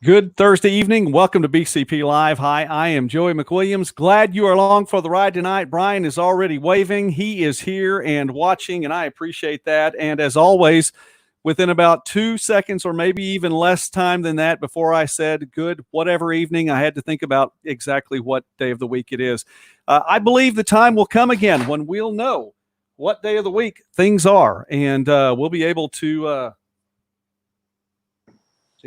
Good Thursday evening. Welcome to BCP Live. Hi, I am Joey McWilliams. Glad you are along for the ride tonight. Bryan is already waving. He is here and watching, and I appreciate that. And as always, within about 2 seconds or maybe even less time than that before I said good whatever evening, I had to think about exactly what day of the week it is. I believe the time will come again when we'll know what day of the week things are, and we'll be able to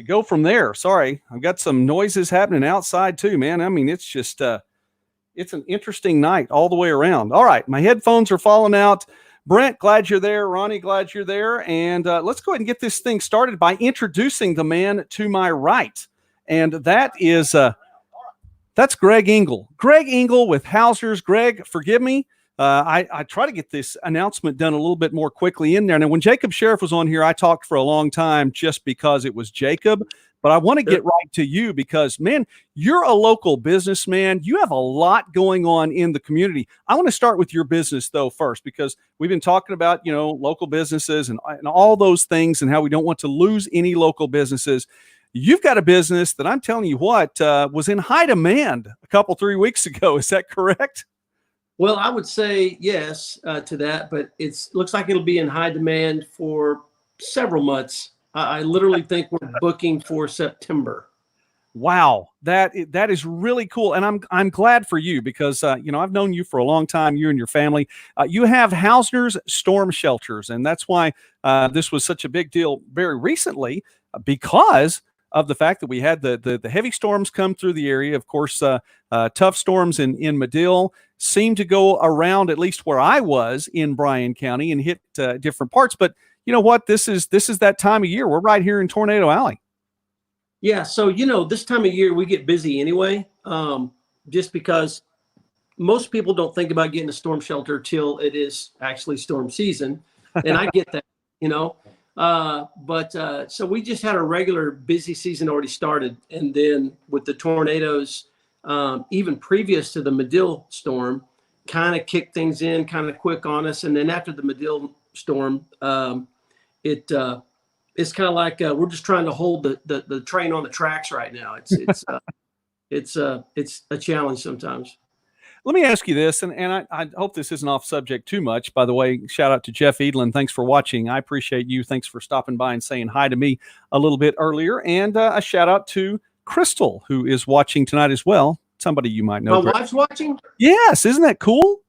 go from there. Sorry, I've got some noises happening outside too, man. I mean, it's just it's an interesting night all the way around. All right, my headphones are falling out. Brent, glad you're there. Ronnie, glad you're there. And let's go ahead and get this thing started by introducing the man to my right. And that is that's Gregg Engle. Gregg Engle with Hauser's. Greg, forgive me. I try to get this announcement done a little bit more quickly in there. Now, when Jacob Sheriff was on here, I talked for a long time just because it was Jacob. But I want to get right to you because, man, you're a local businessman. You have a lot going on in the community. I want to start with your business, though, first, because we've been talking about, local businesses and all those things and how we don't want to lose any local businesses. You've got a business that I'm telling you what was in high demand a couple, 3 weeks ago. Is that correct? Well, I would say yes to that, but it looks like it'll be in high demand for several months. I literally think we're booking for September. Wow, that is really cool, and I'm glad for you because I've known you for a long time. You and your family, you have Hausner's Storm Shelters, and that's why this was such a big deal very recently because of the fact that we had the heavy storms come through the area. Of course, tough storms in Medill seemed to go around at least where I was in Bryan County and hit different parts. But you know what? This is that time of year. We're right here in Tornado Alley. Yeah. So, this time of year we get busy anyway, just because most people don't think about getting a storm shelter till it is actually storm season. And I get that, so we just had a regular busy season already started. And then with the tornadoes, even previous to the Medill storm, kind of kicked things in kind of quick on us. And then after the Medill storm, it's kind of like we're just trying to hold the train on the tracks right now. It's a challenge sometimes. Let me ask you this, and I hope this isn't off subject too much. By the way, shout out to Jeff Edlin. Thanks for watching. I appreciate you. Thanks for stopping by and saying hi to me a little bit earlier. And a shout out to Crystal, who is watching tonight as well. Somebody you might know. My wife's watching? Yes. Isn't that cool?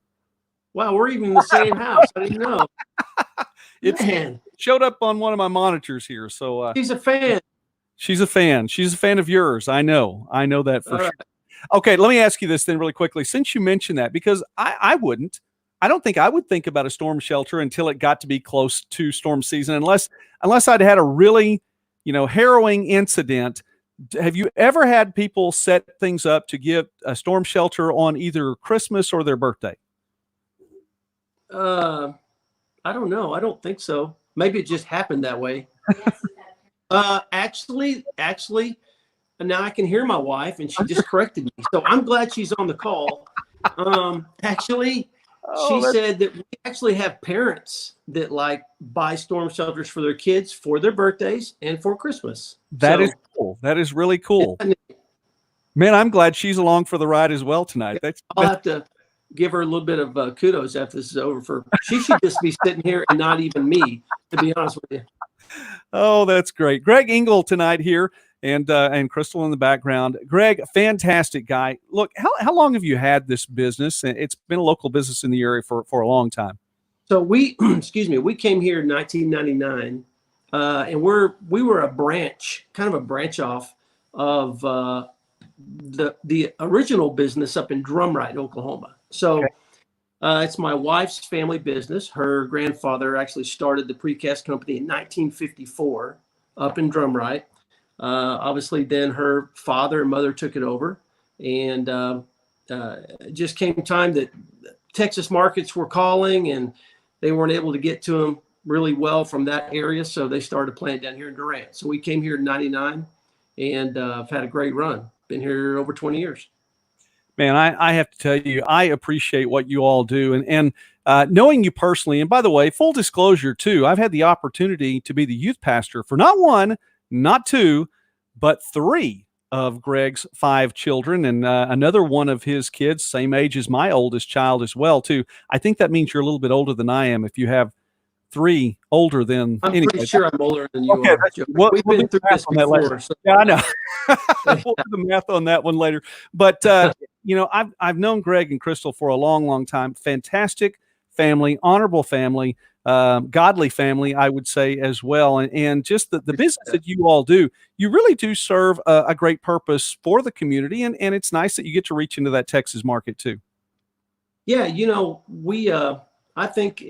Wow, we're even in the same house. I didn't know. It showed up on one of my monitors here. So she's a fan. She's a fan. She's a fan of yours. I know that for sure. Okay, let me ask you this then really quickly. Since you mentioned that, because I don't think I would think about a storm shelter until it got to be close to storm season, unless I'd had a really, harrowing incident. Have you ever had people set things up to give a storm shelter on either Christmas or their birthday? I don't know. I don't think so. Maybe it just happened that way. Actually, now I can hear my wife, and she just corrected me. So I'm glad she's on the call. She said that we actually have parents that buy storm shelters for their kids for their birthdays and for Christmas. That is cool. That is really cool. Man, I'm glad she's along for the ride as well tonight. I'll have to give her a little bit of kudos after this is over. She should just be sitting here and not even me, to be honest with you. Oh, that's great. Gregg Engle tonight here. And Crystal in the background. Greg, fantastic guy. Look, how long have you had this business? It's been a local business in the area for a long time. So we came here in 1999, and we were a branch, kind of a branch off of the original business up in Drumright, Oklahoma. So it's my wife's family business. Her grandfather actually started the precast company in 1954 up in Drumright. Obviously, then her father and mother took it over, and it just came time that Texas markets were calling, and they weren't able to get to them really well from that area, so they started planting down here in Durant. So we came here in '99, and I've had a great run. Been here over 20 years. Man, I have to tell you, I appreciate what you all do, and knowing you personally. And by the way, full disclosure too, I've had the opportunity to be the youth pastor for not one, not two, but 3 of Gregg's 5 children, and another one of his kids, same age as my oldest child as well, too. I think that means you're a little bit older than I am if you have 3 older than I'm anyway. pretty sure I'm older than you Okay, are, Joe. We've we'll been do through the math this on that later. before. So. Yeah, I know. We'll do the math on that one later. But I've known Gregg and Crystal for a long, long time. Fantastic family, honorable family, godly family, I would say as well. And just the business that you all do, you really do serve a great purpose for the community. And it's nice that you get to reach into that Texas market too. Yeah, we I think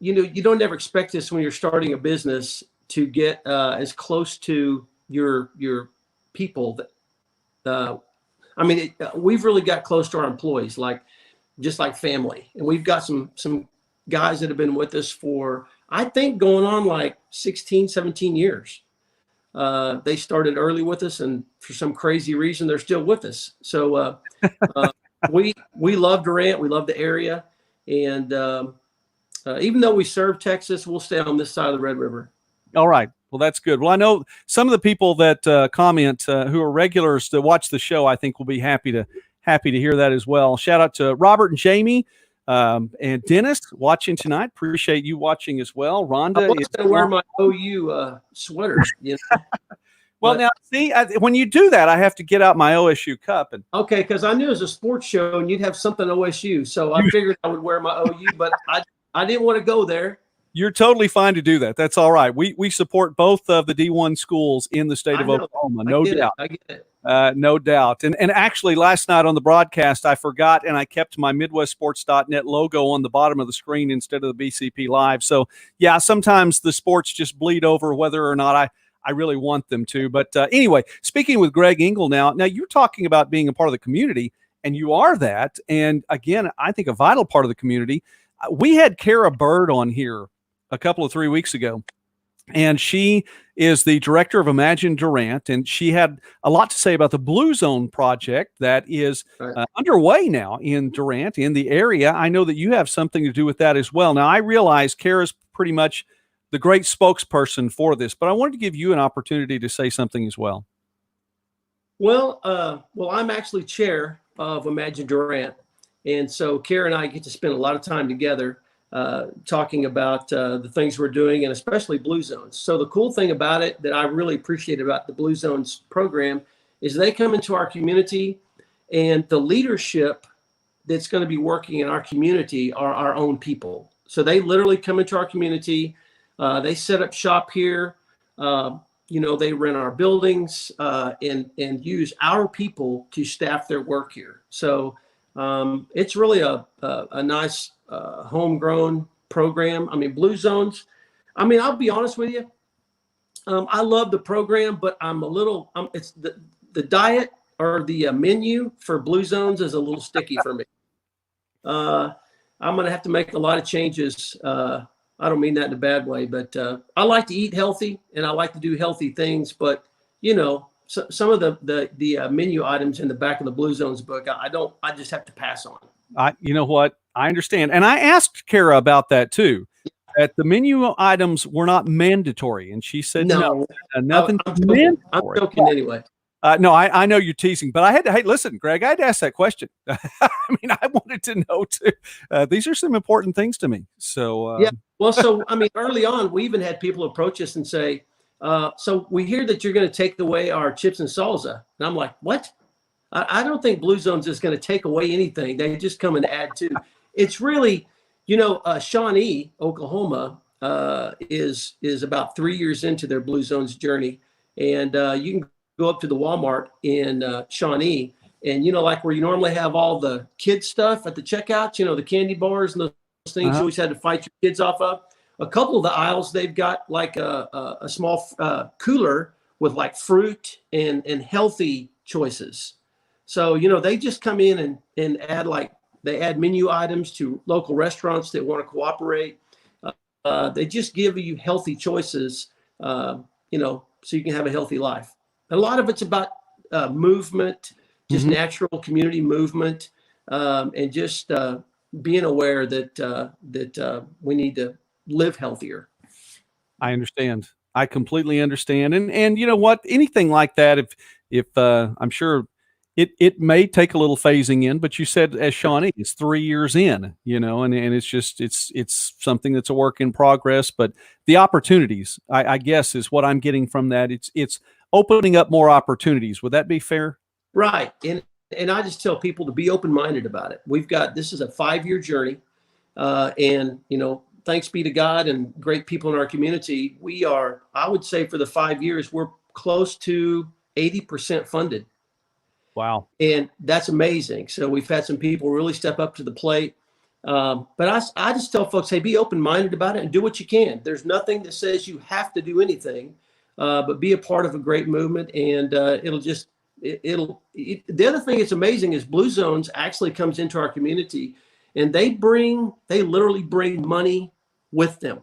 you don't ever expect this when you're starting a business to get as close to your people that we've really got close to our employees, just like family. And we've got some guys that have been with us for, I think, going on like 16, 17 years. They started early with us, and for some crazy reason, they're still with us. So we love Durant. We love the area. And even though we serve Texas, we'll stay on this side of the Red River. All right. Well, that's good. Well, I know some of the people that comment who are regulars that watch the show, I think will be happy to hear that as well. Shout out to Robert and Jamie and Dennis watching tonight. Appreciate you watching as well. Rhonda, I was going to wear my OU sweater. Well, now see, when you do that, I have to get out my OSU cup. Okay, because I knew it was a sports show and you'd have something OSU, so I figured I would wear my OU, but I didn't want to go there. You're totally fine to do that. That's all right. We support both of the D1 schools in the state of Oklahoma, no doubt. I get it. No doubt. And actually, last night on the broadcast, I forgot and I kept my MidwestSports.net logo on the bottom of the screen instead of the BCP Live. So, yeah, sometimes the sports just bleed over whether or not I really want them to. But anyway, speaking with Gregg Engle now you're talking about being a part of the community, and you are that. And again, I think a vital part of the community. We had Kara Bird on here a couple of 3 weeks ago, and she is the director of Imagine Durant, and she had a lot to say about the Blue Zone project that is underway now in Durant, in the area. I know that you have something to do with that as well. Now, I realize Kara's pretty much the great spokesperson for this, but I wanted to give you an opportunity to say something as well. Well, I'm actually chair of Imagine Durant, and so Kara and I get to spend a lot of time together talking about the things we're doing, and especially Blue Zones. So the cool thing about it that I really appreciate about the Blue Zones program is they come into our community, and the leadership that's going to be working in our community are our own people. So they literally come into our community. They set up shop here. They rent our buildings and use our people to staff their work here. So it's really a nice homegrown program. I mean, Blue Zones. I mean, I'll be honest with you. I love the program, but it's the diet or the menu for Blue Zones is a little sticky for me. I'm going to have to make a lot of changes. I don't mean that in a bad way, but I like to eat healthy and I like to do healthy things. But some of the menu items in the back of the Blue Zones book, I just have to pass on. You know what? I understand. And I asked Kara about that too, that the menu items were not mandatory. And she said, no nothing mandatory. I'm joking anyway. No, I know you're teasing, but hey, listen, Gregg, I had to ask that question. I mean, I wanted to know too. These are some important things to me. So, yeah. Well, early on, we even had people approach us and say, so we hear that you're going to take away our chips and salsa. And I'm like, what? I don't think Blue Zones is going to take away anything. They just come and add to. It's really, Shawnee, Oklahoma, is about 3 years into their Blue Zones journey. And you can go up to the Walmart in Shawnee, and like where you normally have all the kids stuff at the checkouts, the candy bars and those things you always had to fight your kids off of. A couple of the aisles, they've got like a small cooler with like fruit and healthy choices. So they just come in and add they add menu items to local restaurants that want to cooperate. They just give you healthy choices, so you can have a healthy life. A lot of it's about movement, just natural community movement, and just being aware that we need to live healthier. I understand. I completely understand. And you know what? Anything like that, if I'm sure it may take a little phasing in, but you said as Shawnee, it's 3 years in, and it's just it's something that's a work in progress. But the opportunities, I guess, is what I'm getting from that. It's opening up more opportunities. Would that be fair? Right. And I just tell people to be open-minded about it. This is a 5-year journey. And, thanks be to God and great people in our community. I would say for the 5 years, we're close to 80% funded. Wow. And that's amazing. So we've had some people really step up to the plate. But I just tell folks, hey, be open-minded about it and do what you can. There's nothing that says you have to do anything, but be a part of a great movement. And the other thing that's amazing is Blue Zones actually comes into our community, and they literally bring money with them.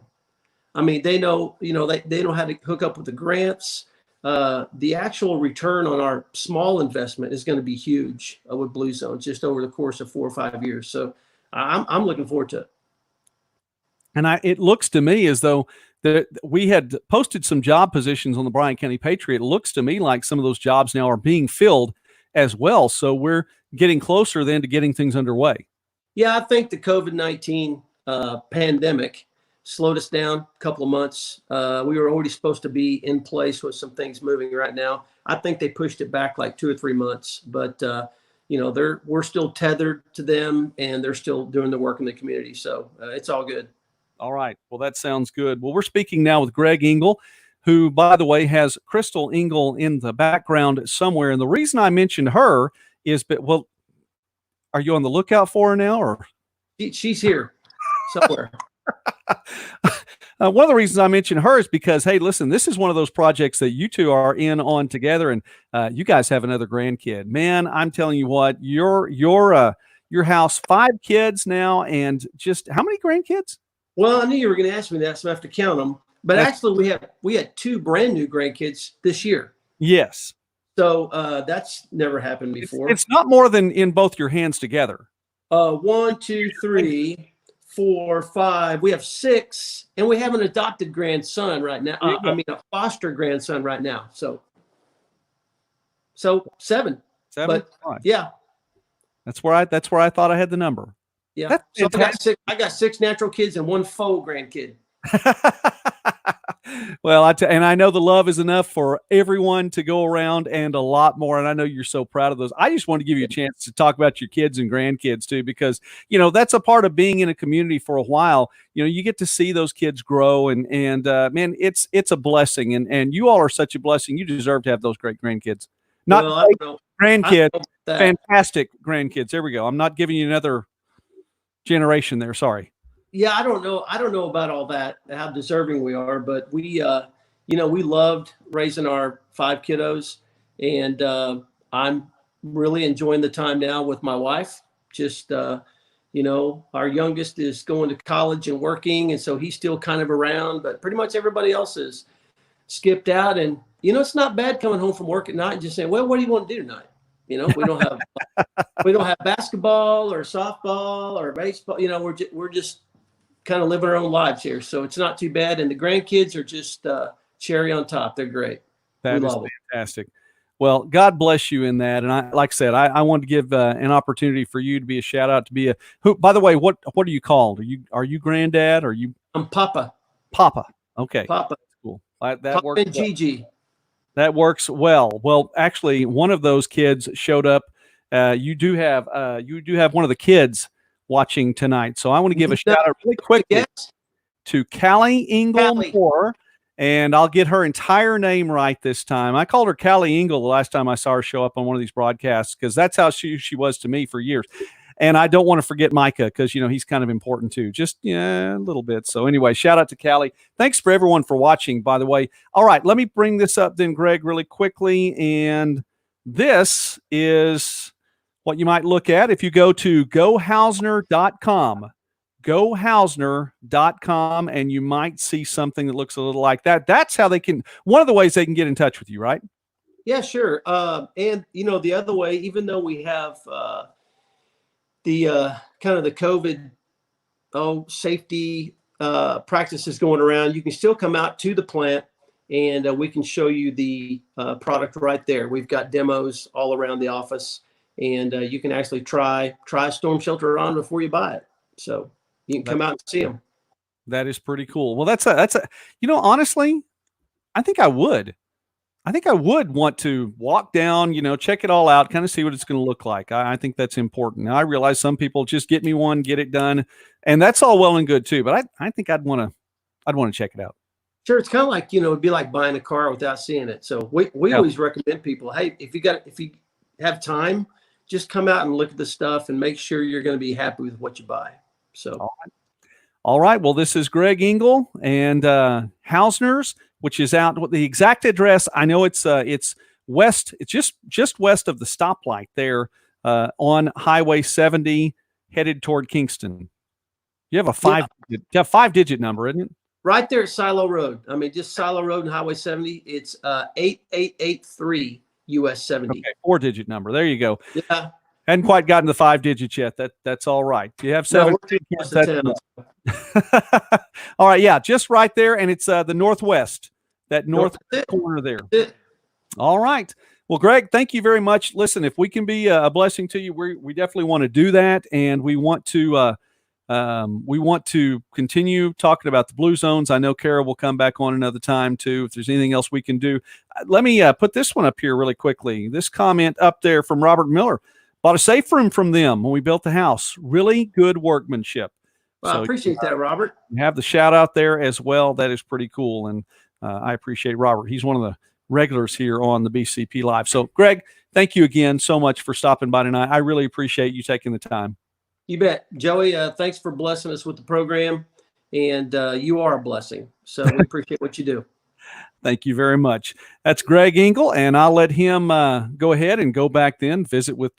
I mean, they know how to hook up with the grants. The actual return on our small investment is going to be huge with Blue Zones just over the course of 4 or 5 years. So I'm looking forward to it. And it looks to me as though we had posted some job positions on the Bryan County Patriot. It looks to me like some of those jobs now are being filled as well. So we're getting closer then to getting things underway. Yeah, I think the COVID-19 pandemic slowed us down a couple of months. We were already supposed to be in place with some things moving right now. I think they pushed it back like 2 or 3 months, but we're still tethered to them, and they're still doing the work in the community. So it's all good. All right. Well, that sounds good. Well, we're speaking now with Gregg Engle, who, by the way, has Crystal Engle in the background somewhere. And the reason I mentioned her is, are you on the lookout for her now, or? She's here somewhere. One of the reasons I mentioned her is because, hey, listen, this is one of those projects that you two are in on together, and you guys have another grandkid. Man, I'm telling you what, your house, 5 kids now, and just how many grandkids? Well, I knew you were going to ask me that, so I have to count them. But actually, we had 2 brand new grandkids this year. Yes. So that's never happened before. It's not more than in both your hands together. 1, 2, 3, 4, 5. We have 6, and we have an adopted grandson right now. I mean, a foster grandson right now. So 7. 7. But yeah, that's where I thought I had the number. Yeah. So I got 6 natural kids and 1 faux grandkid. Well, and I know the love is enough for everyone to go around, and a lot more. And I know you're so proud of those. I just want to give you a chance to talk about your kids and grandkids too, because that's a part of being in a community for a while. You get to see those kids grow, and man, it's a blessing, and you all are such a blessing. You deserve to have those great grandkids. Not grandkids, fantastic grandkids. There we go. I'm not giving you another generation there. Sorry. Yeah, I don't know about all that, how deserving we are, but we loved raising our 5 kiddos, and I'm really enjoying the time now with my wife. Just, our youngest is going to college and working, and so he's still kind of around, but pretty much everybody else is skipped out. And, it's not bad coming home from work at night and just saying, well, what do you want to do tonight? We don't have basketball or softball or baseball. We're just kind of living our own lives here. So it's not too bad. And the grandkids are just cherry on top. They're great. That is fantastic. Well, God bless you in that. And like I said, I wanted to give an opportunity for you to be a shout out, to be who, by the way, what are you called? Are you granddad? I'm Papa. Papa. Okay. Papa. That's cool. That Papa works. And Gigi. That works well. Well, actually, one of those kids showed up. You do have one of the kids watching tonight. So I want to give a shout out really quickly to Callie Engle Moore, and I'll get her entire name right this time. I called her Callie Engle the last time I saw her show up on one of these broadcasts, because that's how she was to me for years. And I don't want to forget Micah, because he's kind of important too, just a little bit. So anyway, shout out to Callie. Thanks for everyone for watching, by the way. All right, let me bring this up then, Gregg, really quickly. And this is what you might look at if you go to gohausner.com. gohausner.com, and you might see something that looks a little like that. That's how one of the ways they can get in touch with you, right? Yeah, sure. And the other way, even though we have the kind of the COVID safety practices going around, you can still come out to the plant and we can show you the product right there. We've got demos all around the office, and you can actually try a storm shelter on before you buy it. So you can come out and see them. That is pretty cool. Well, that's a, honestly, I think I would want to walk down, check it all out, kind of see what it's going to look like. I think that's important. Now, I realize some people just get me one, get it done, and that's all well and good too. But I think I'd want to check it out. Sure, it's kind of like, it'd be like buying a car without seeing it. So we always recommend people, hey, if you have time, just come out and look at the stuff and make sure you're going to be happy with what you buy. So. All right. Well, this is Gregg Engle and Hausner's, which is out. The exact address, I know it's west. It's just west of the stoplight there on Highway 70, headed toward Kingston. You have a five-digit number, isn't it? Right there at Silo Road. I mean, just Silo Road and Highway 70. It's 8883 US 70. Okay, 4-digit number. There you go. Yeah. Hadn't quite gotten the 5 digits yet. That's all right. You have 7. No, all right, yeah, just right there, and it's the northwest, that north corner there. All right. Well, Gregg, thank you very much. Listen, if we can be a blessing to you, we definitely want to do that, and we want to continue talking about the Blue Zones. I know Kara will come back on another time too. If there's anything else we can do, let me put this one up here really quickly. This comment up there from Robert Miller. Bought a safe room from them when we built the house. Really good workmanship. Well, I appreciate that, Robert. You have the shout out there as well. That is pretty cool. And I appreciate Robert. He's one of the regulars here on the BCP Live. So, Gregg, thank you again so much for stopping by tonight. I really appreciate you taking the time. You bet. Joey, thanks for blessing us with the program. And you are a blessing. So we appreciate what you do. Thank you very much. That's Gregg Engle, and I'll let him go ahead and go back then, visit with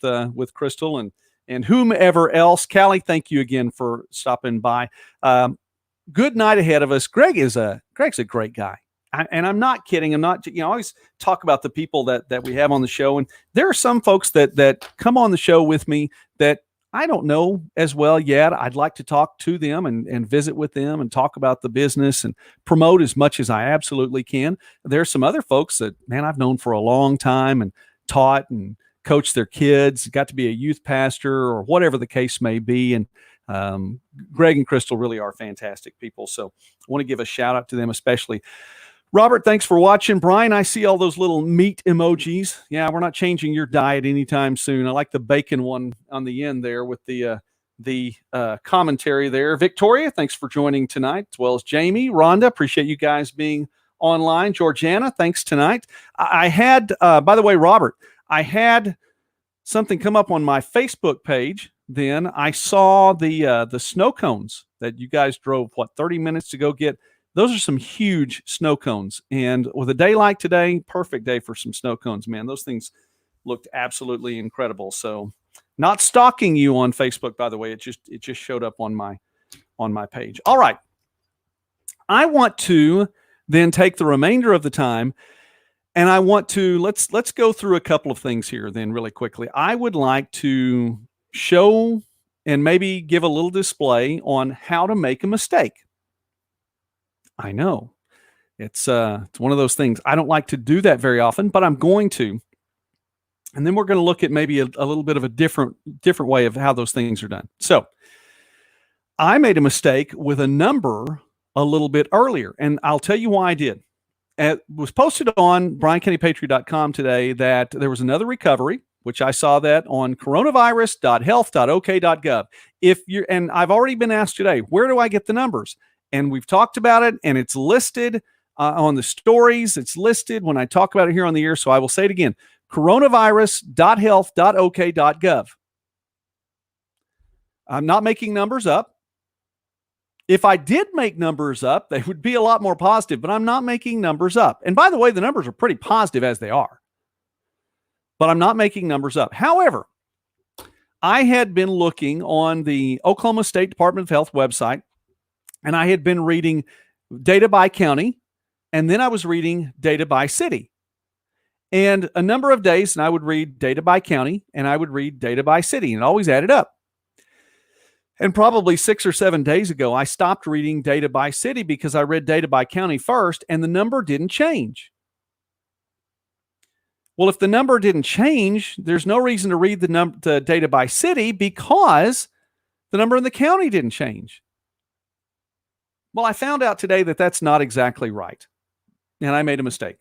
Crystal and whomever else. Callie, thank you again for stopping by. Good night ahead of us. Gregg's a great guy. And I'm not kidding. I'm not, I always talk about the people that we have on the show. And there are some folks that come on the show with me that I don't know as well yet. I'd like to talk to them and visit with them and talk about the business and promote as much as I absolutely can. There's some other folks that, man, I've known for a long time and taught and coached their kids, got to be a youth pastor or whatever the case may be. And Gregg and Crystal really are fantastic people. So I want to give a shout out to them especially. Robert, thanks for watching. Bryan, I see all those little meat emojis. Yeah, we're not changing your diet anytime soon. I like the bacon one on the end there with the commentary there. Victoria, thanks for joining tonight, as well as Jamie, Rhonda. Appreciate you guys being online. Georgiana, thanks tonight. I had, by the way, Robert, I had something come up on my Facebook page. Then I saw the snow cones that you guys drove, 30 minutes to go get. Those are some huge snow cones. And with a day like today, perfect day for some snow cones, man. Those things looked absolutely incredible. So not stalking you on Facebook, by the way. It just showed up on my page. All right. I want to then take the remainder of the time and I want to, let's go through a couple of things here then really quickly. I would like to show and maybe give a little display on how to make a mistake. I know it's one of those things. I don't like to do that very often, but I'm going to. And then we're going to look at maybe a little bit of a different way of how those things are done. So I made a mistake with a number a little bit earlier, and I'll tell you why I did. It was posted on BryanCountyPatriot.com today that there was another recovery, which I saw that on coronavirus.health.ok.gov. And I've already been asked today, where do I get the numbers? And we've talked about it, and it's listed on the stories. It's listed when I talk about it here on the air. So I will say it again, coronavirus.health.ok.gov. I'm not making numbers up. If I did make numbers up, they would be a lot more positive, but I'm not making numbers up. And by the way, the numbers are pretty positive as they are, but I'm not making numbers up. However, I had been looking on the Oklahoma State Department of Health website, and I had been reading data by county, and then I was reading data by city. And a number of days, and I would read data by county, and I would read data by city, and it always added up. And probably 6 or 7 days ago, I stopped reading data by city because I read data by county first, and the number didn't change. Well, if the number didn't change, there's no reason to read the data by city because the number in the county didn't change. Well, I found out today that that's not exactly right, and I made a mistake.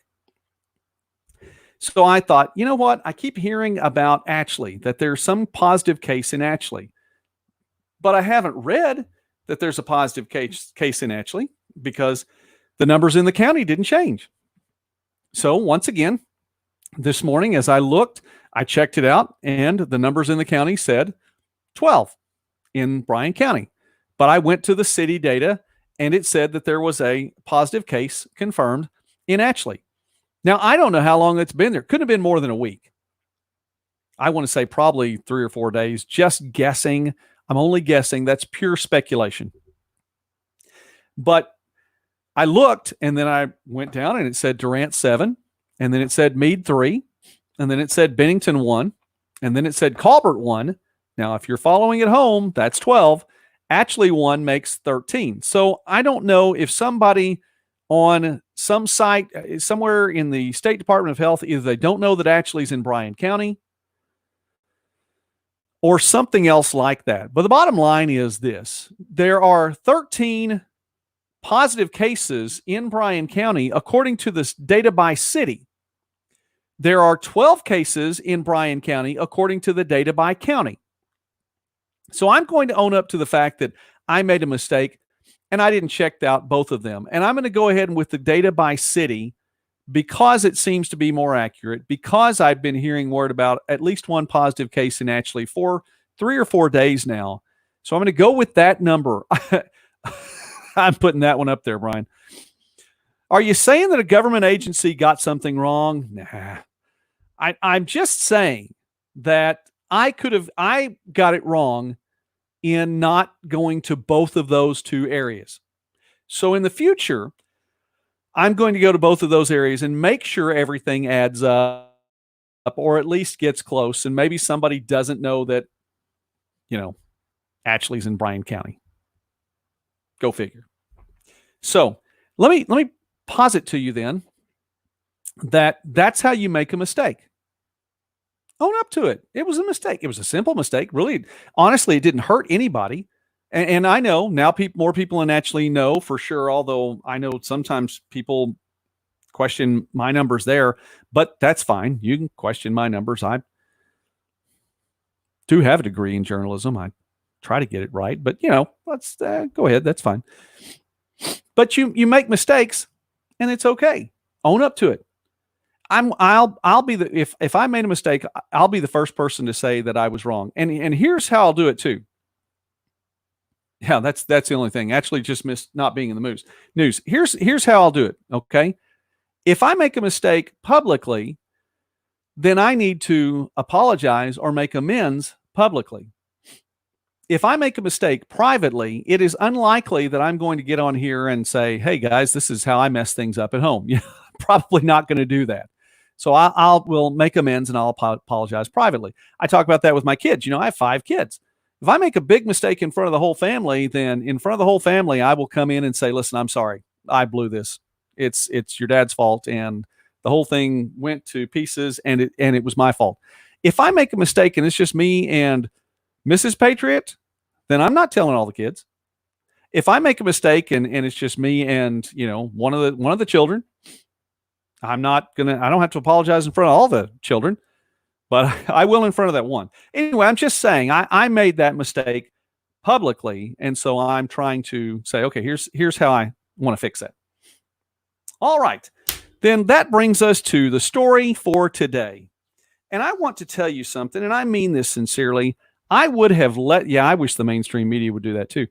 So I thought, you know what? I keep hearing about Ashley, that there's some positive case in Ashley, but I haven't read that there's a positive case in Ashley because the numbers in the county didn't change. So once again, this morning, as I looked, I checked it out, and the numbers in the county said 12 in Bryan County. But I went to the city data, and it said that there was a positive case confirmed in Ashley. Now, I don't know how long it's been there. Couldn't have been more than a week. I want to say probably 3 or 4 days, just guessing. I'm only guessing. That's pure speculation. But I looked, and then I went down, and it said Durant 7, and then it said Meade 3, and then it said Bennington 1, and then it said Colbert 1. Now, if you're following at home, that's 12. Ashley 1 makes 13. So I don't know if somebody on some site somewhere in the State Department of Health, either they don't know that Ashley's in Bryan County or something else like that. But the bottom line is this: there are 13 positive cases in Bryan County according to this data by city. There are 12 cases in Bryan County according to the data by county. So I'm going to own up to the fact that I made a mistake and I didn't check out both of them. And I'm going to go ahead and with the data by city because it seems to be more accurate, because I've been hearing word about at least one positive case in Ashley for 3 or 4 days now. So I'm going to go with that number. I'm putting that one up there, Brian. Are you saying that a government agency got something wrong? Nah. I'm just saying that I got it wrong in not going to both of those two areas. So in the future, I'm going to go to both of those areas and make sure everything adds up or at least gets close. And maybe somebody doesn't know that, Ashley's in Bryan County. Go figure. So let me posit to you then that that's how you make a mistake. Own up to it. It was a mistake. It was a simple mistake. Really, honestly, it didn't hurt anybody. And I know now more people in Ashley know for sure, although I know sometimes people question my numbers there, but that's fine. You can question my numbers. I do have a degree in journalism. I try to get it right, but let's go ahead. That's fine. But you make mistakes and it's okay. Own up to it. I'll be if I made a mistake, I'll be the first person to say that I was wrong. And here's how I'll do it too. Yeah, that's the only thing. Actually, just missed not being in the news. Here's how I'll do it. Okay, if I make a mistake publicly, then I need to apologize or make amends publicly. If I make a mistake privately, it is unlikely that I'm going to get on here and say, "Hey guys, this is how I mess things up at home." Yeah, probably not going to do that. So will make amends and I'll apologize privately. I talk about that with my kids. I have 5 kids. If I make a big mistake in front of the whole family, then in front of the whole family, I will come in and say, "Listen, I'm sorry. I blew this. It's your dad's fault, and the whole thing went to pieces, and it was my fault." If I make a mistake and it's just me and Mrs. Patriot, then I'm not telling all the kids. If I make a mistake and it's just me and one of the children, I don't have to apologize in front of all the children, but I will in front of that one. Anyway, I'm just saying I made that mistake publicly, and so I'm trying to say, okay, here's how I want to fix that. All right. Then that brings us to the story for today. And I want to tell you something, and I mean this sincerely. I wish the mainstream media would do that too.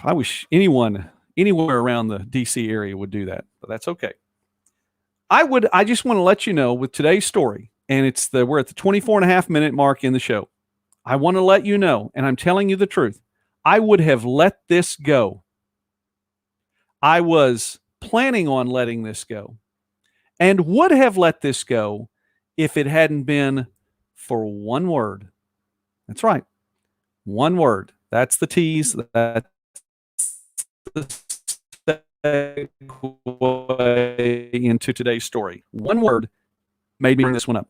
I wish anyone anywhere around the DC area would do that, but that's okay. I just want to let you know with today's story, and we're at the 24.5-minute mark in the show. I want to let you know, and I'm telling you the truth. I would have let this go. I was planning on letting this go and would have let this go if it hadn't been for one word. That's right. One word. That's the tease. That's the segue into today's story. One word made me bring this one up.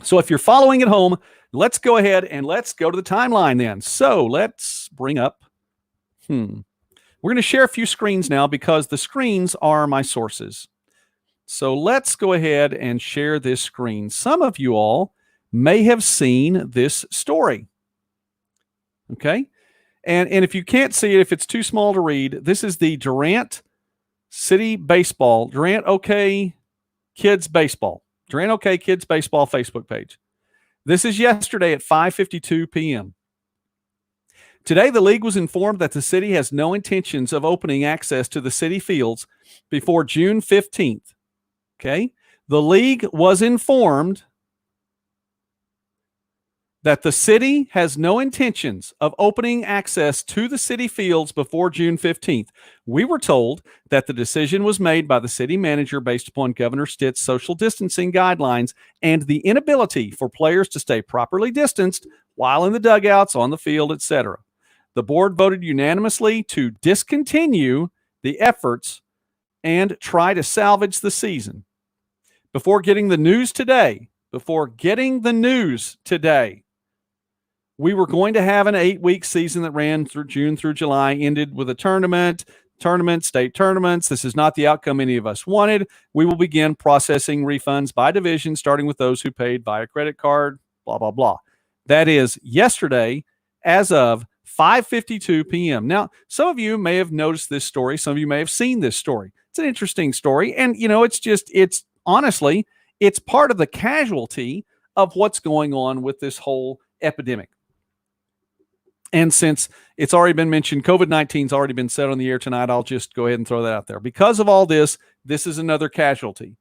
So if you're following at home, let's go ahead and let's go to the timeline then. So let's bring up, we're going to share a few screens now because the screens are my sources. So let's go ahead and share this screen. Some of you all may have seen this story. Okay. And if you can't see it, if it's too small to read, this is the Durant City Baseball, Durant OK Kids Baseball, Durant OK Kids Baseball Facebook page. This is yesterday at 5:52 p.m. Today, the league was informed that the city has no intentions of opening access to the city fields before June 15th. Okay. The league was informed that the city has no intentions of opening access to the city fields before June 15th. We were told that the decision was made by the city manager based upon Governor Stitt's social distancing guidelines and the inability for players to stay properly distanced while in the dugouts, on the field, etc. The board voted unanimously to discontinue the efforts and try to salvage the season. Before getting the news today, we were going to have an 8-week season that ran through June through July, ended with a tournament, state tournaments. This is not the outcome any of us wanted. We will begin processing refunds by division, starting with those who paid via credit card, blah, blah, blah. That is yesterday as of 5:52 p.m. Now, some of you may have noticed this story. Some of you may have seen this story. It's an interesting story. And, honestly, it's part of the casualty of what's going on with this whole epidemic. And since it's already been mentioned, COVID-19 has already been said on the air tonight, I'll just go ahead and throw that out there. Because of all this, this is another casualty.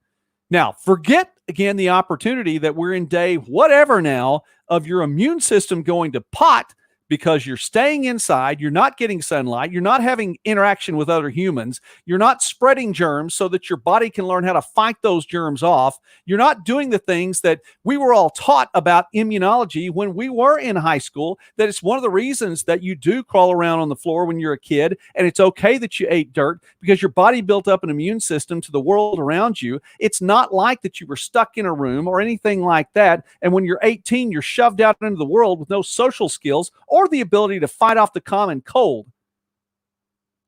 Now, forget again the opportunity that we're in day whatever now of your immune system going to pot because you're staying inside, you're not getting sunlight, you're not having interaction with other humans, you're not spreading germs so that your body can learn how to fight those germs off, you're not doing the things that we were all taught about immunology when we were in high school, that it's one of the reasons that you do crawl around on the floor when you're a kid, and it's okay that you ate dirt because your body built up an immune system to the world around you. It's not like that you were stuck in a room or anything like that, and when you're 18, you're shoved out into the world with no social skills or the ability to fight off the common cold.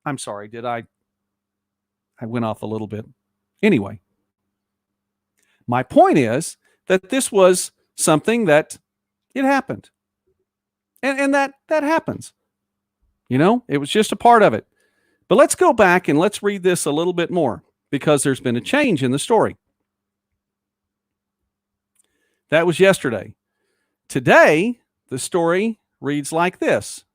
I'm sorry, I went off a little bit. Anyway, my point is that this was something that it happened. And that happens. It was just a part of it. But let's go back and let's read this a little bit more because there's been a change in the story. That was yesterday. Today, the story reads like this.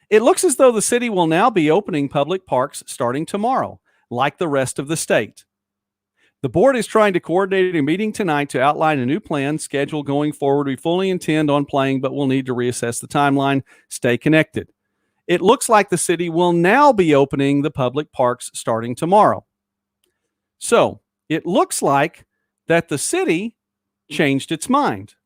It looks as though the city will now be opening public parks starting tomorrow, like the rest of the state. The board is trying to coordinate a meeting tonight to outline a new plan schedule going forward. We fully intend on playing, but we'll need to reassess the timeline. Stay connected. It looks like the city will now be opening the public parks starting tomorrow. So it looks like that the city changed its mind.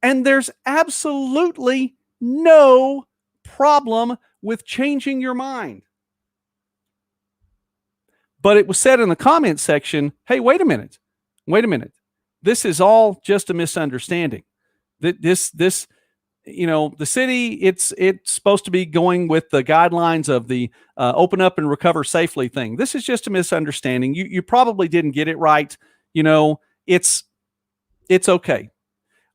And there's absolutely no problem with changing your mind. But it was said in the comment section, hey, wait a minute. This is all just a misunderstanding. The city, it's supposed to be going with the guidelines of the open up and recover safely thing. This is just a misunderstanding. You probably didn't get it right. It's okay.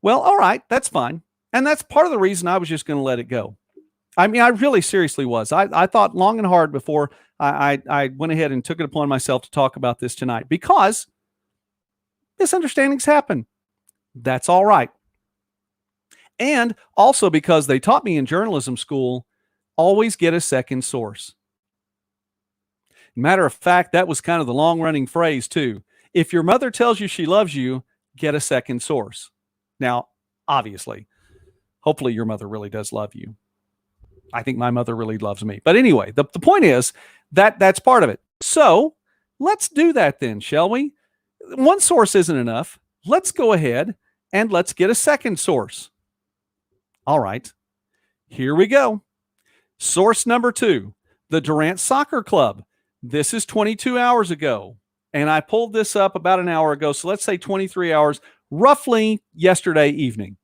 Well, all right, that's fine. And that's part of the reason I was just going to let it go. I mean, I really seriously was. I thought long and hard before I went ahead and took it upon myself to talk about this tonight because misunderstandings happen. That's all right. And also because they taught me in journalism school, always get a second source. Matter of fact, that was kind of the long-running phrase too. If your mother tells you she loves you, get a second source. Now, obviously, hopefully your mother really does love you. I think my mother really loves me. But anyway, the point is that that's part of it. So let's do that then, shall we? One source isn't enough. Let's go ahead and let's get a second source. All right, here we go. Source number 2, the Durant Soccer Club. This is 22 hours ago, and I pulled this up about an hour ago, so let's say 23 hours, roughly yesterday evening.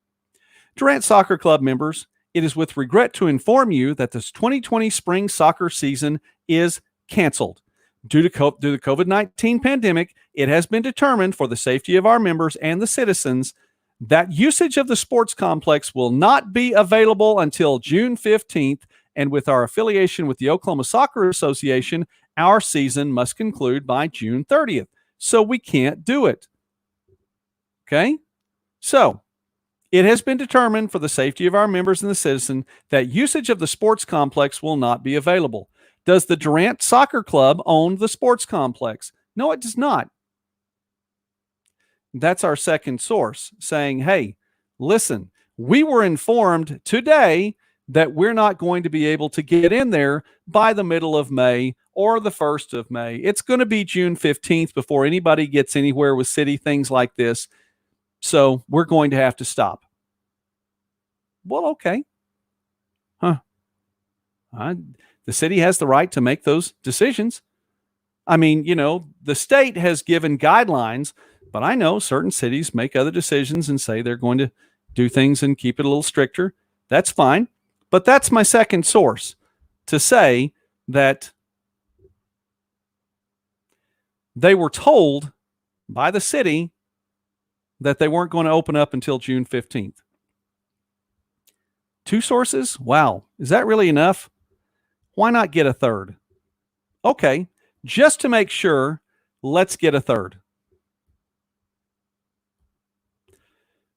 Durant Soccer Club members, it is with regret to inform you that this 2020 spring soccer season is canceled. Due to the COVID-19 pandemic, it has been determined for the safety of our members and the citizens that usage of the sports complex will not be available until June 15th, and with our affiliation with the Oklahoma Soccer Association, our season must conclude by June 30th. So we can't do it. Okay? So it has been determined for the safety of our members and the citizen that usage of the sports complex will not be available. Does the Durant Soccer Club own the sports complex? No, it does not. That's our second source saying, hey, listen, we were informed today that we're not going to be able to get in there by the middle of May or the 1st of May. It's going to be June 15th before anybody gets anywhere with city things like this. So we're going to have to stop. Well, okay. The city has the right to make those decisions. I mean, the state has given guidelines, but I know certain cities make other decisions and say they're going to do things and keep it a little stricter. That's fine. But that's my second source to say that they were told by the city that they weren't going to open up until June 15th. 2 sources? Wow. Is that really enough? Why not get a third? Okay. Just to make sure, let's get a third.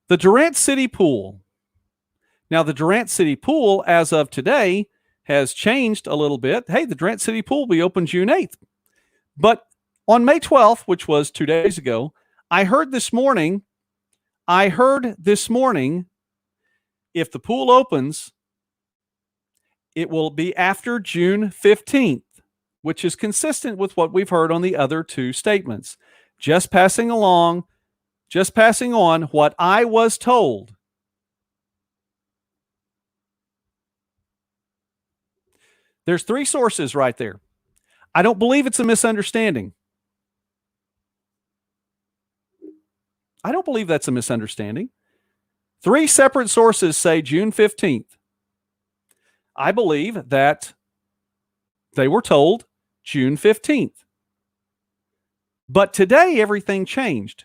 The Durant City Pool. Now, the Durant City Pool, as of today, has changed a little bit. Hey, the Durant City Pool will be open June 8th. But on May 12th, which was 2 days ago, I heard this morning, if the pool opens, it will be after June 15th, which is consistent with what we've heard on the other 2 statements. Just passing on what I was told. There's 3 sources right there. I don't believe it's a misunderstanding. I don't believe that's a misunderstanding. 3 separate sources say June 15th. I believe that they were told June 15th. But today, everything changed.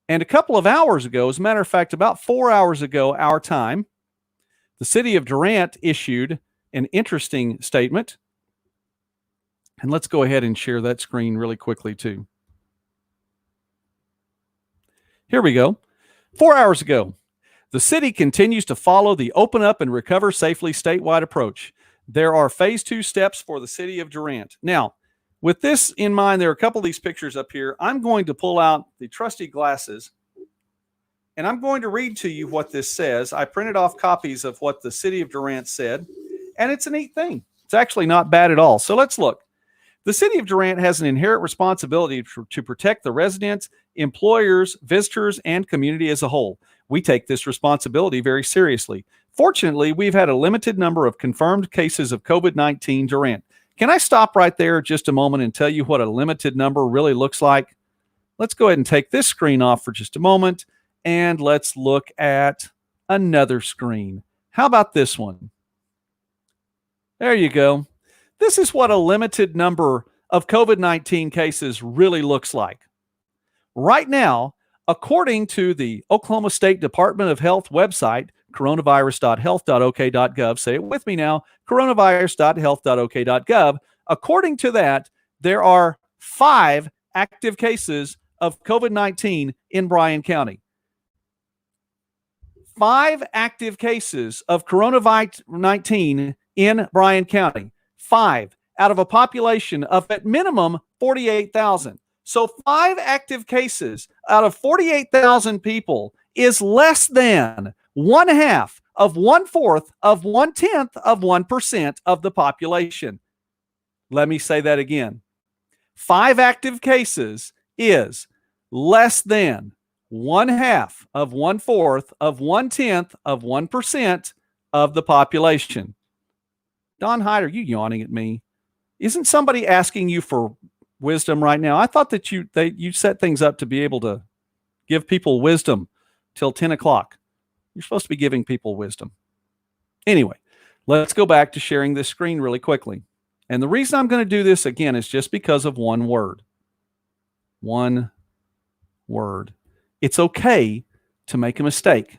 And a couple of hours ago, as a matter of fact, about 4 hours ago, our time, the city of Durant issued an interesting statement. And let's go ahead and share that screen really quickly, too. Here we go. 4 hours ago, the city continues to follow the open up and recover safely statewide approach. There are phase 2 steps for the city of Durant. Now, with this in mind, there are a couple of these pictures up here. I'm going to pull out the trusty glasses, and I'm going to read to you what this says. I printed off copies of what the city of Durant said, and it's a neat thing. It's actually not bad at all. So let's look. The city of Durant has an inherent responsibility to protect the residents, employers, visitors, and community as a whole. We take this responsibility very seriously. Fortunately, we've had a limited number of confirmed cases of COVID-19 Durant. Can I stop right there just a moment and tell you what a limited number really looks like? Let's go ahead and take this screen off for just a moment, and let's look at another screen. How about this one? There you go. This is what a limited number of COVID-19 cases really looks like. Right now, according to the Oklahoma State Department of Health website, coronavirus.health.ok.gov, say it with me now, coronavirus.health.ok.gov, according to that, there are 5 active cases of COVID-19 in Bryan County. 5 active cases of coronavirus-19 in Bryan County. 5 out of a population of at minimum 48,000. So 5 active cases out of 48,000 people is less than 1/2 of 1/4 of 1/10 of 1% of the population. Let me say that again. 5 active cases is less than 1/2 of 1/4 of 1/10 of 1% of the population. Don Hyde, are you yawning at me? Isn't somebody asking you for wisdom right now? I thought that you set things up to be able to give people wisdom till 10 o'clock. You're supposed to be giving people wisdom. Anyway, let's go back to sharing this screen really quickly. And the reason I'm going to do this again is just because of one word. One word. It's okay to make a mistake.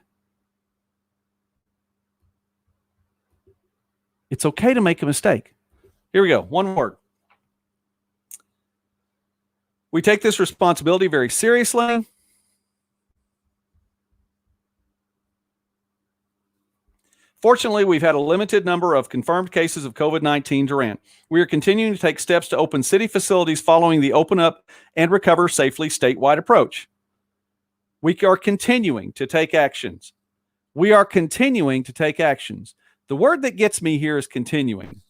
It's okay to make a mistake. Here we go. One word. We take this responsibility very seriously. Fortunately, we've had a limited number of confirmed cases of COVID-19 Durant. We are continuing to take steps to open city facilities following the Open Up and Recover Safely statewide approach. We are continuing to take actions. We are continuing to take actions. The word that gets me here is continuing.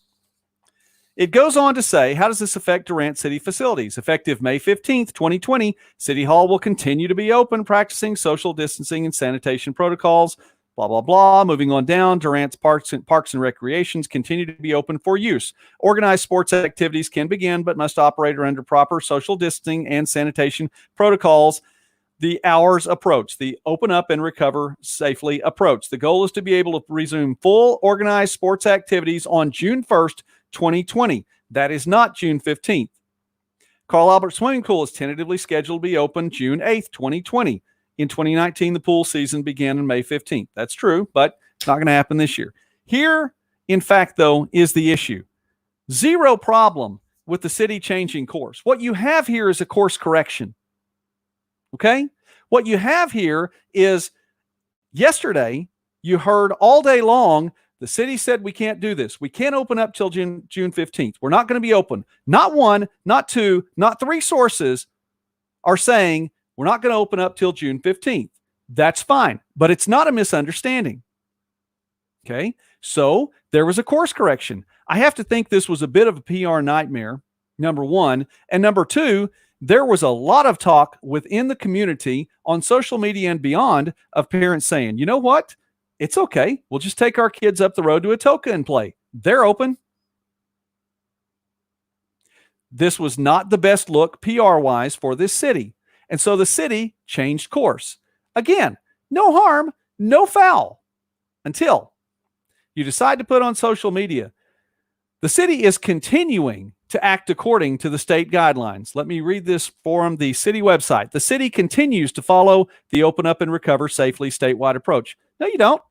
It goes on to say, how does this affect Durant City facilities? Effective May 15th, 2020, City Hall will continue to be open, practicing social distancing and sanitation protocols, blah, blah, blah. Moving on down, Durant's parks and recreations continue to be open for use. Organized sports activities can begin, but must operate under proper social distancing and sanitation protocols. The hours approach, the Open Up and Recover Safely approach. The goal is to be able to resume full organized sports activities on June 1st, 2020. That is not June 15th. Carl Albert Swimming Pool is tentatively scheduled to be open June 8th, 2020. In 2019, the pool season began on May 15th. That's true, but it's not going to happen this year. Here, in fact, though, is the issue. Zero problem with the city changing course. What you have here is a course correction. Okay? What you have here is yesterday, you heard all day long, the city said we can't do this. We can't open up till June 15th. We're not going to be open. Not one, not two, not three sources are saying we're not going to open up till June 15th. That's fine, but it's not a misunderstanding. Okay? So there was a course correction. I have to think this was a bit of a PR nightmare, number one. And number two, there was a lot of talk within the community on social media and beyond of parents saying, you know what? It's okay. We'll just take our kids up the road to Atoka and play. They're open. This was not the best look PR-wise for this city. And so the city changed course. Again, no harm, no foul until you decide to put on social media. The city is continuing to act according to the state guidelines. Let me read this from the city website. The city continues to follow the Open Up and Recover Safely statewide approach. No, you don't.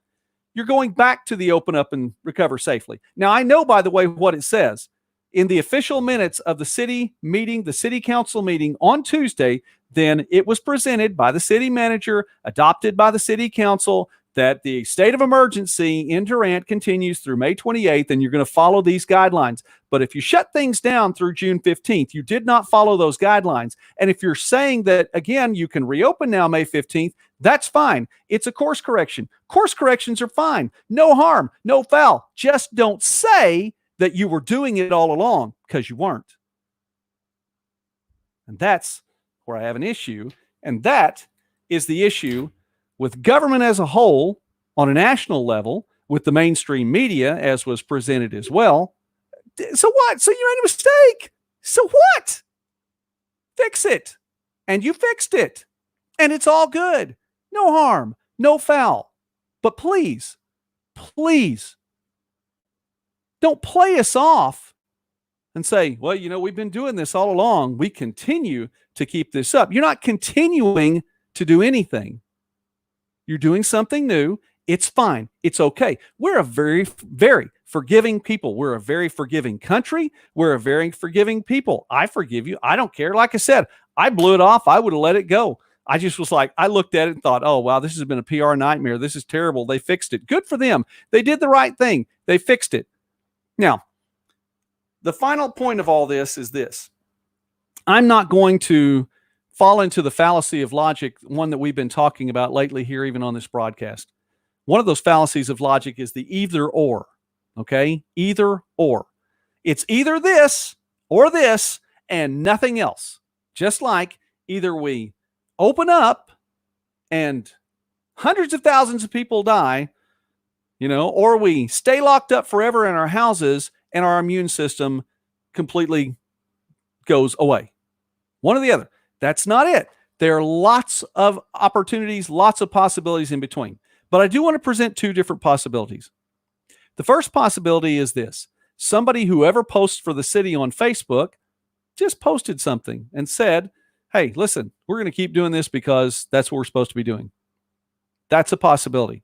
You're going back to the Open Up and Recover Safely. Now, I know, by the way, what it says. In the official minutes of the city meeting, the city council meeting on Tuesday, then it was presented by the city manager, adopted by the city council, that the state of emergency in Durant continues through May 28th, and you're going to follow these guidelines. But if you shut things down through June 15th, you did not follow those guidelines. And if you're saying that, again, you can reopen now May 15th, that's fine. It's a course correction. Course corrections are fine. No harm, no foul. Just don't say that you were doing it all along, because you weren't. And that's where I have an issue. And that is the issue with government as a whole on a national level, with the mainstream media, as was presented as well. So what? So you made a mistake. So what? Fix it. And you fixed it. And it's all good. No harm, no foul. But please, please, don't play us off and say, well, you know, we've been doing this all along. We continue to keep this up. You're not continuing to do anything. You're doing something new. It's fine. It's okay. We're a very, very forgiving people. We're a very forgiving country. We're a very forgiving people. I forgive you. I don't care. Like I said, I blew it off. I would have let it go. I just was like, I looked at it and thought, oh, wow, this has been a PR nightmare. This is terrible. They fixed it. Good for them. They did the right thing. They fixed it. Now, the final point of all this is this. I'm not going to fall into the fallacy of logic, one that we've been talking about lately here, even on this broadcast. One of those fallacies of logic is the either or, okay? Either or. It's either this or this and nothing else. Just like either we open up and hundreds of thousands of people die, or we stay locked up forever in our houses and our immune system completely goes away. One or the other. That's not it. There are lots of opportunities, lots of possibilities in between. But I do want to present two different possibilities. The first possibility is this. Somebody, whoever posts for the city on Facebook, just posted something and said, hey, listen, we're going to keep doing this because that's what we're supposed to be doing. That's a possibility.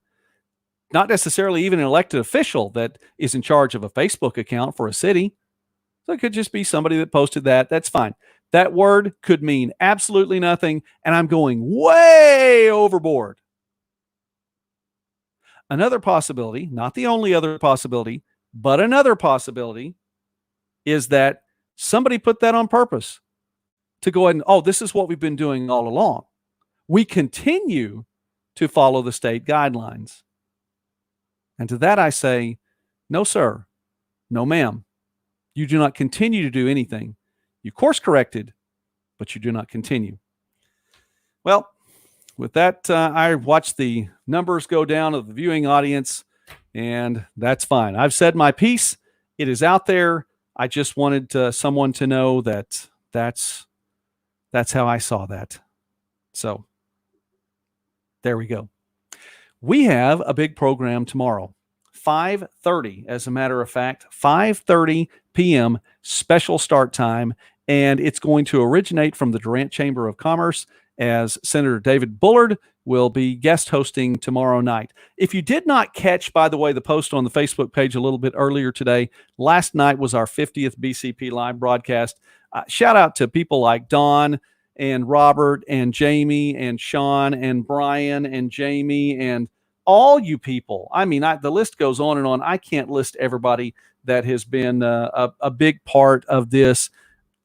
Not necessarily even an elected official that is in charge of a Facebook account for a city. So it could just be somebody that posted that. That's fine. That word could mean absolutely nothing, and I'm going way overboard. Another possibility, not the only other possibility, but another possibility is that somebody put that on purpose to go ahead and, oh, this is what we've been doing all along. We continue to follow the state guidelines. And to that I say, no, sir. No, ma'am. You do not continue to do anything. You course corrected, but you do not continue. Well, with that, I watched the numbers go down of the viewing audience, and that's fine. I've said my piece. It is out there. I just wanted someone to know that that's how I saw that. So there we go. We have a big program tomorrow, 5:30, as a matter of fact, 5:30 p.m. special start time, and it's going to originate from the Durant Chamber of Commerce, as Senator David Bullard will be guest hosting tomorrow night. If you did not catch, by the way, the post on the Facebook page a little bit earlier today, last night was our 50th BCP live broadcast. Shout out to people like Don and Robert and Jamie and Sean and Brian and Jamie and all you people. I mean, the list goes on and on. I can't list everybody that has been a big part of this.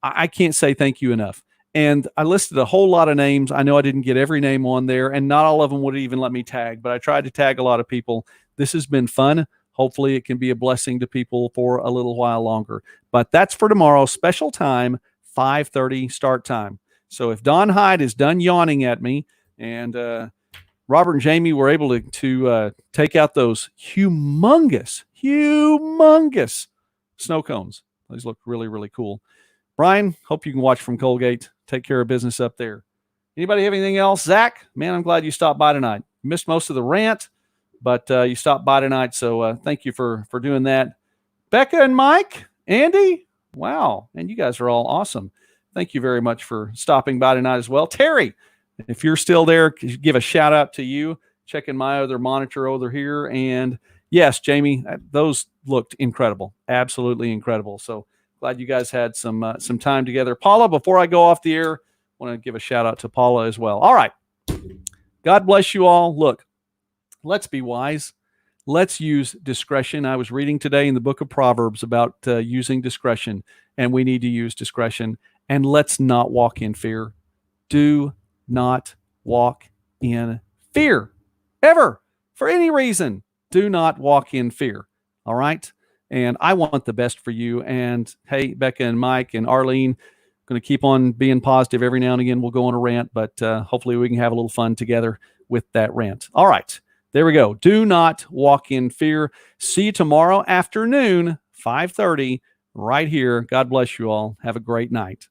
I can't say thank you enough. And I listed a whole lot of names. I know I didn't get every name on there, and not all of them would even let me tag, but I tried to tag a lot of people. This has been fun. Hopefully it can be a blessing to people for a little while longer. But that's for tomorrow, special time, 5:30 start time. So if Don Hyde is done yawning at me, and Robert and Jamie were able to take out those humongous snow cones. These look really, really cool. Brian, hope you can watch from Colgate. Take care of business up there. Anybody have anything else? Zach, man, I'm glad you stopped by tonight. You missed most of the rant, but you stopped by tonight, so thank you for doing that. Becca and Mike, Andy, wow, and you guys are all awesome. Thank you very much for stopping by tonight as well. Terry, if you're still there, give a shout out to you. Checking my other monitor over here. And yes, Jamie, those looked incredible. Absolutely incredible. So glad you guys had some time together. Paula, before I go off the air, I want to give a shout out to Paula as well. All right. God bless you all. Look, let's be wise. Let's use discretion. I was reading today in the book of Proverbs about using discretion, and we need to use discretion. And let's not walk in fear. Do not walk in fear. Ever. For any reason. Do not walk in fear. All right? And I want the best for you. And hey, Becca and Mike and Arlene, going to keep on being positive. Every now and again, we'll go on a rant, but hopefully we can have a little fun together with that rant. All right. There we go. Do not walk in fear. See you tomorrow afternoon, 5:30, right here. God bless you all. Have a great night.